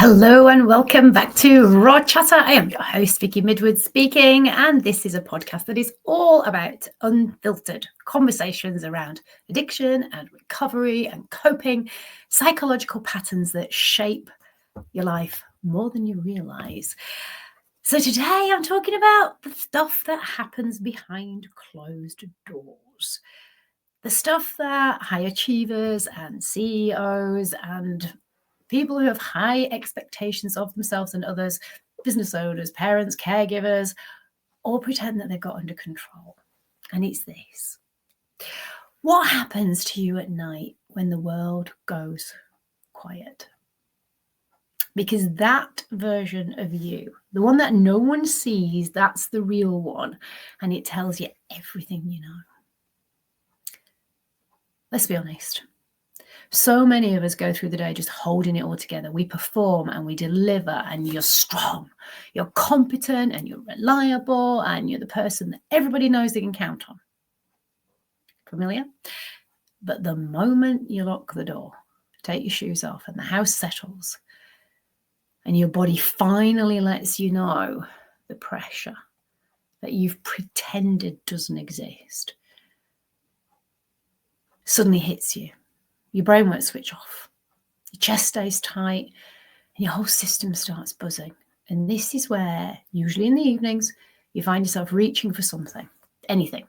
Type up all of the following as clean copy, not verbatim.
Hello and welcome back to Raw Chatter. I am your host, Vicky Midwood speaking, and this is a podcast that is all about unfiltered conversations around addiction and recovery and coping, psychological patterns that shape your life more than you realize. So today I'm talking about the stuff that happens behind closed doors. The stuff that high achievers and CEOs and people who have high expectations of themselves and others, business owners, parents, caregivers, all pretend that they've got under control. And it's this. What happens to you at night when the world goes quiet? Because that version of you, the one that no one sees, that's the real one. And it tells you everything you know. Let's be honest. So many of us go through the day just holding it all together. We perform and we deliver, and you're strong, you're competent, and you're reliable, and you're the person that everybody knows they can count on. Familiar? But the moment you lock the door, take your shoes off, and the house settles, and your body finally lets you know the pressure that you've pretended doesn't exist, suddenly hits you. Your brain won't switch off. Your chest stays tight and your whole system starts buzzing. And this is where, usually in the evenings, you find yourself reaching for something, anything.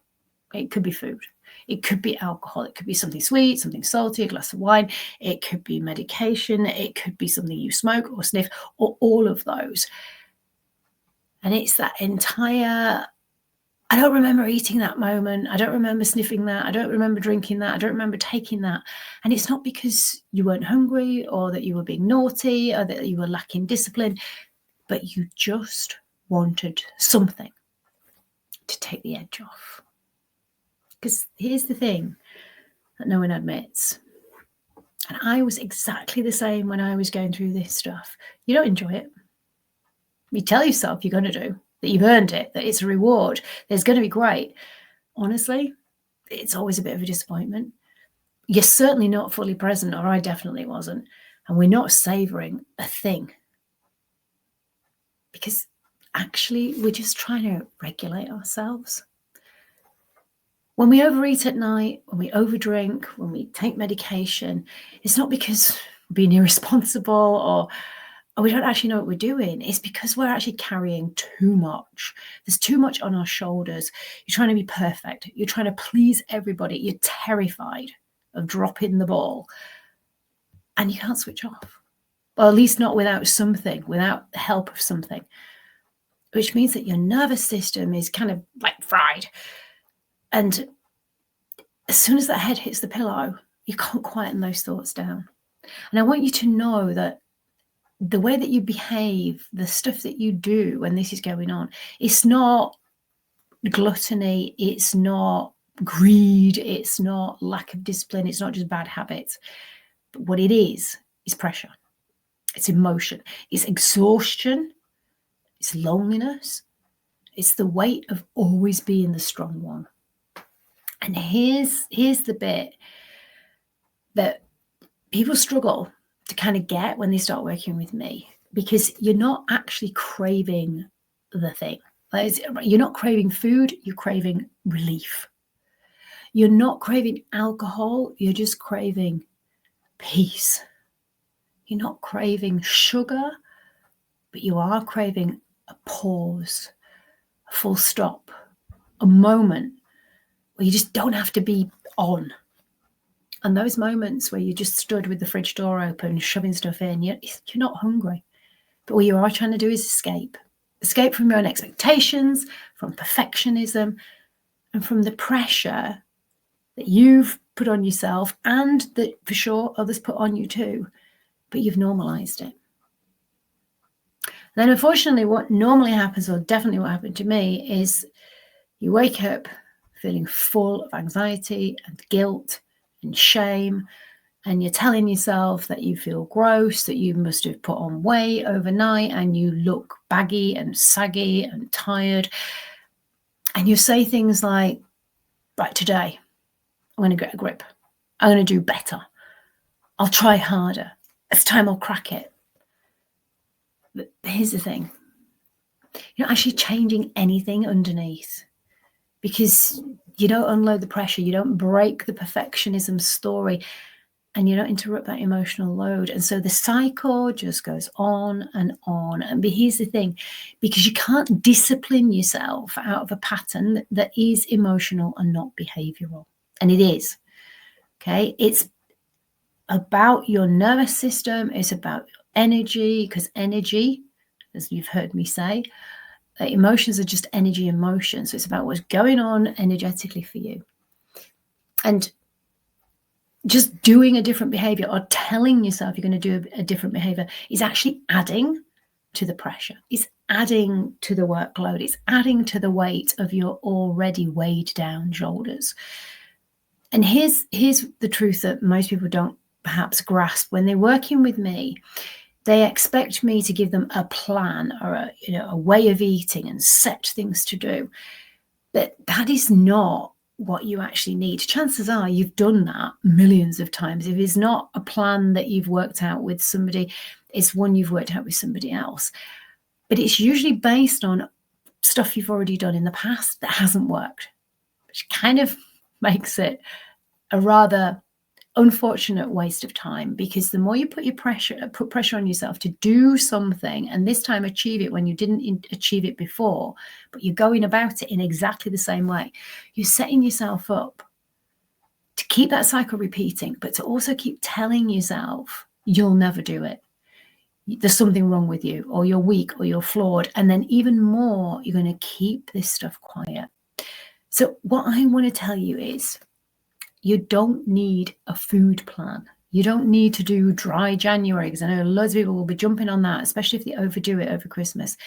It could be food. It could be alcohol. It could be something sweet, something salty, a glass of wine. It could be medication. It could be something you smoke or sniff, or all of those. And it's that entire, I don't remember eating that moment. I don't remember sniffing that. I don't remember drinking that. I don't remember taking that. And it's not because you weren't hungry or that you were being naughty or that you were lacking discipline, but you just wanted something to take the edge off. Because here's the thing that no one admits. And I was exactly the same when I was going through this stuff. You don't enjoy it. You tell yourself you're going to do. That you've earned it, that it's a reward, there's going to be great. Honestly, it's always a bit of a disappointment. You're certainly not fully present, or I definitely wasn't. And we're not savoring a thing. Because actually, we're just trying to regulate ourselves. When we overeat at night, when we overdrink, when we take medication, it's not because we're being irresponsible or we don't actually know what we're doing. It's because we're actually carrying too much. There's too much on our shoulders. You're trying to be perfect. You're trying to please everybody. You're terrified of dropping the ball. And you can't switch off. Or at least not without something, without the help of something. Which means that your nervous system is kind of like fried. And as soon as that head hits the pillow, you can't quieten those thoughts down. And I want you to know that the way that you behave, the stuff that you do when this is going on, it's not gluttony, it's not greed, it's not lack of discipline, it's not just bad habits. But what it is pressure, it's emotion, it's exhaustion, it's loneliness, it's the weight of always being the strong one. And here's the bit that people struggle to kind of get when they start working with me, because you're not actually craving the thing. You're not craving food, you're craving relief. You're not craving alcohol, you're just craving peace. You're not craving sugar, but you are craving a pause, a full stop, a moment where you just don't have to be on. And those moments where you just stood with the fridge door open, shoving stuff in, you're not hungry. But what you are trying to do is escape. Escape from your own expectations, from perfectionism, and from the pressure that you've put on yourself and that for sure others put on you too. But you've normalized it. Then unfortunately, what normally happens, or definitely what happened to me, is you wake up feeling full of anxiety and guilt and shame, and you're telling yourself that you feel gross, that you must have put on weight overnight, and you look baggy and saggy and tired. And you say things like, right, today, I'm going to get a grip. I'm going to do better. I'll try harder. It's time I'll crack it. But here's the thing. You're not actually changing anything underneath, because you don't unload the pressure, you don't break the perfectionism story, and you don't interrupt that emotional load. And so the cycle just goes on and on. And here's the thing, because you can't discipline yourself out of a pattern that is emotional and not behavioral. And it is. Okay. It's about your nervous system. It's about energy, because energy, as you've heard me say, emotions are just energy in motion. So it's about what's going on energetically for you. And just doing a different behavior or telling yourself you're going to do a different behavior is actually adding to the pressure. It's adding to the workload. It's adding to the weight of your already weighed down shoulders. And here's the truth that most people don't perhaps grasp. When they're working with me, they expect me to give them a plan or a way of eating and set things to do. But that is not what you actually need. Chances are you've done that millions of times. If it's not a plan that you've worked out with somebody, it's one you've worked out with somebody else. But it's usually based on stuff you've already done in the past that hasn't worked, which kind of makes it a rather unfortunate waste of time, because the more you put pressure on yourself to do something, and this time achieve it when you didn't achieve it before, but you're going about it in exactly the same way, you're setting yourself up to keep that cycle repeating, but to also keep telling yourself you'll never do it. There's something wrong with you, or you're weak, or you're flawed. And then even more, you're going to keep this stuff quiet. So what I want to tell you is, you don't need a food plan. You don't need to do dry January, because I know loads of people will be jumping on that, especially if they overdo it over Christmas.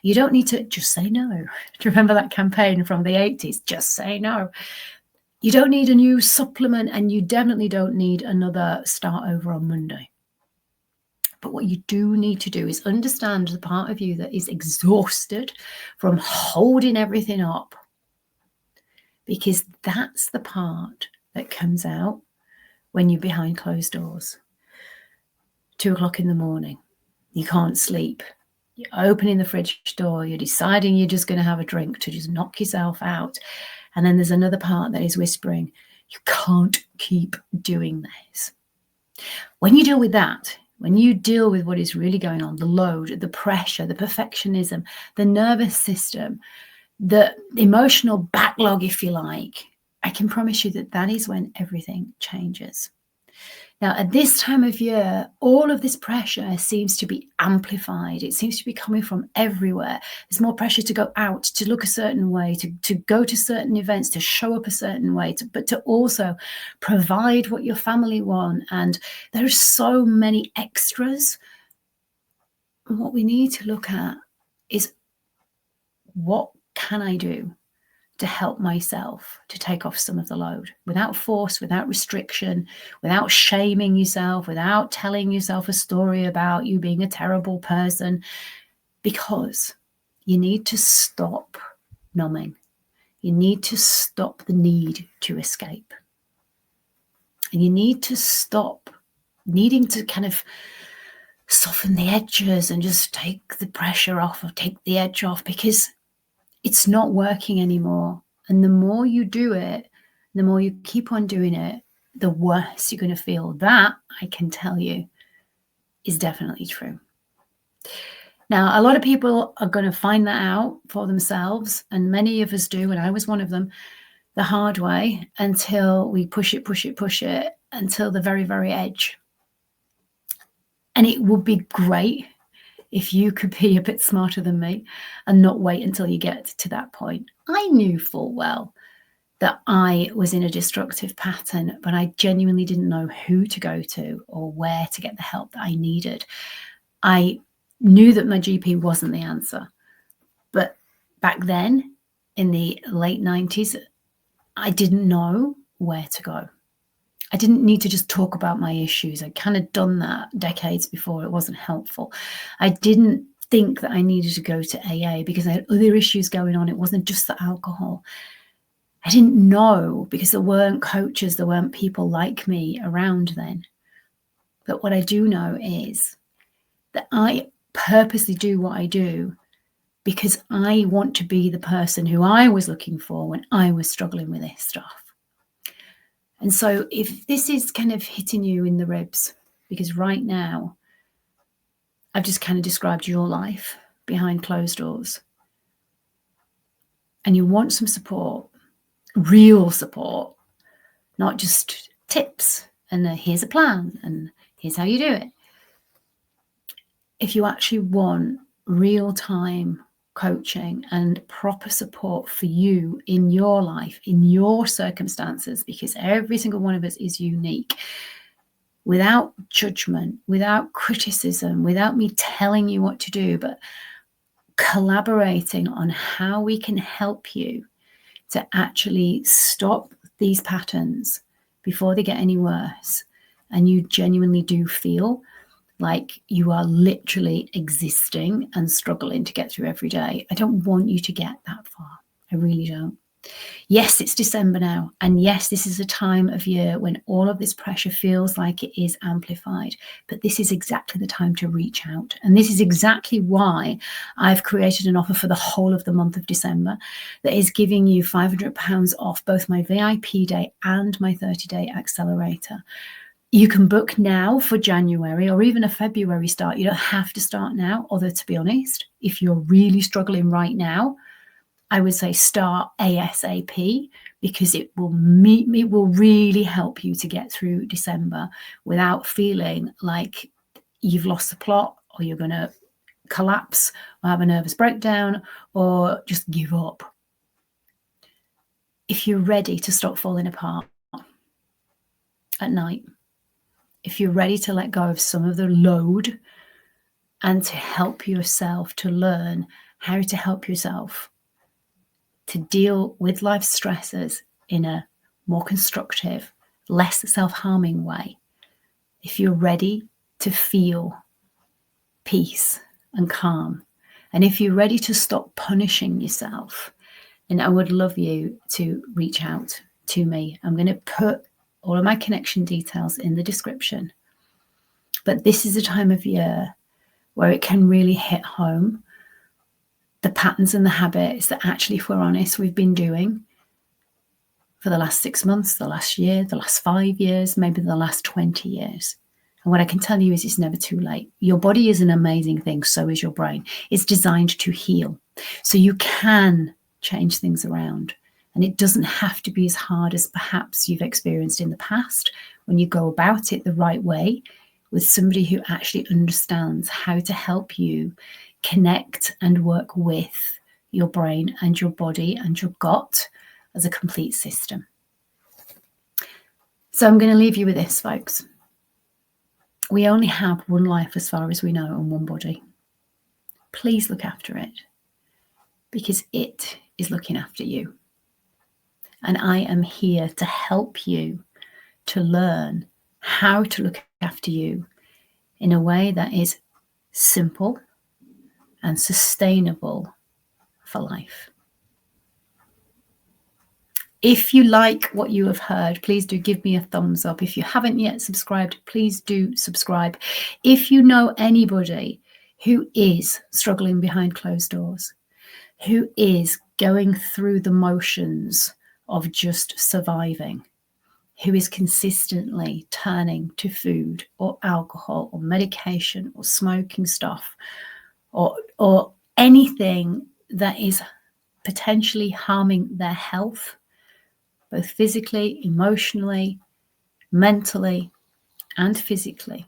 You don't need to just say no. Do you remember that campaign from the 80s? Just say no. You don't need a new supplement, and you definitely don't need another start over on Monday. But what you do need to do is understand the part of you that is exhausted from holding everything up, because that's the part that comes out when you're behind closed doors. 2 o'clock in the morning, you can't sleep. You're opening the fridge door. You're deciding you're just going to have a drink to just knock yourself out. And then there's another part that is whispering, you can't keep doing this. When you deal with that, when you deal with what is really going on, the load, the pressure, the perfectionism, the nervous system, the emotional backlog, if you like, I can promise you that that is when everything changes. Now, at this time of year, all of this pressure seems to be amplified. It seems to be coming from everywhere. There's more pressure to go out, to look a certain way, to go to certain events, to show up a certain way, but to also provide what your family want. And there are so many extras. And what we need to look at is, what can I do to help myself to take off some of the load without force, without restriction, without shaming yourself, without telling yourself a story about you being a terrible person, because you need to stop numbing. You need to stop the need to escape. And you need to stop needing to kind of soften the edges and just take the pressure off, or take the edge off, because it's not working anymore. And the more you do it, the more you keep on doing it, the worse you're going to feel. That, I can tell you, is definitely true. Now, a lot of people are going to find that out for themselves, and many of us do, and I was one of them, the hard way, until we push it until the very, very edge. And it would be great if you could be a bit smarter than me and not wait until you get to that point. I knew full well that I was in a destructive pattern, but I genuinely didn't know who to go to or where to get the help that I needed. I knew that my GP wasn't the answer. But back then, in the late 90s, I didn't know where to go. I didn't need to just talk about my issues. I'd kind of done that decades before. It wasn't helpful. I didn't think that I needed to go to AA because I had other issues going on. It wasn't just the alcohol. I didn't know because there weren't coaches, there weren't people like me around then. But what I do know is that I purposely do what I do because I want to be the person who I was looking for when I was struggling with this stuff. And so if this is kind of hitting you in the ribs, because right now I've just kind of described your life behind closed doors, and you want some support, real support, not just tips and here's a plan and here's how you do it. If you actually want real-time coaching and proper support for you in your life, in your circumstances, because every single one of us is unique, without judgment, without criticism, without me telling you what to do, but collaborating on how we can help you to actually stop these patterns before they get any worse, and you genuinely do feel like you are literally existing and struggling to get through every day. I don't want you to get that far. I really don't. Yes, it's December now. And yes, this is a time of year when all of this pressure feels like it is amplified. But this is exactly the time to reach out. And this is exactly why I've created an offer for the whole of the month of December that is giving you £500 off both my VIP day and my 30-day accelerator. You can book now for January or even a February start. You don't have to start now, although to be honest, if you're really struggling right now, I would say start ASAP, because it will really help you to get through December without feeling like you've lost the plot or you're going to collapse or have a nervous breakdown or just give up. If you're ready to stop falling apart at night, if you're ready to let go of some of the load and to help yourself to learn how to help yourself to deal with life's stresses in a more constructive, less self-harming way, if you're ready to feel peace and calm, and if you're ready to stop punishing yourself, then I would love you to reach out to me. I'm going to put all of my connection details in the description. But this is a time of year where it can really hit home the patterns and the habits that actually, if we're honest, we've been doing for the last 6 months, the last year, the last 5 years, maybe the last 20 years. And what I can tell you is it's never too late. Your body is an amazing thing, so is your brain. It's designed to heal. So you can change things around. And it doesn't have to be as hard as perhaps you've experienced in the past when you go about it the right way with somebody who actually understands how to help you connect and work with your brain and your body and your gut as a complete system. So I'm going to leave you with this, folks. We only have one life as far as we know and one body. Please look after it, because it is looking after you. And I am here to help you to learn how to look after you in a way that is simple and sustainable for life. If you like what you have heard, please do give me a thumbs up. If you haven't yet subscribed, please do subscribe. If you know anybody who is struggling behind closed doors, who is going through the motions of just surviving, who is consistently turning to food or alcohol or medication or smoking stuff or anything that is potentially harming their health, both physically, emotionally, mentally, and spiritually,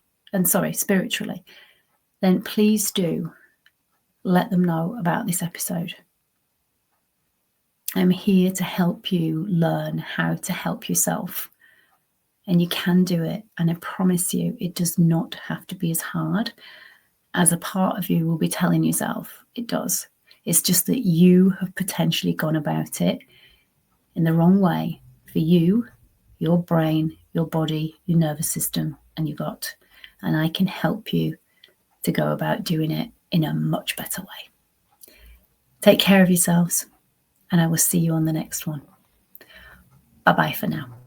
then please do let them know about this episode. I'm here to help you learn how to help yourself. And you can do it. And I promise you, it does not have to be as hard as a part of you will be telling yourself it does. It's just that you have potentially gone about it in the wrong way for you, your brain, your body, your nervous system, and your gut. And I can help you to go about doing it in a much better way. Take care of yourselves, and I will see you on the next one. Bye-bye for now.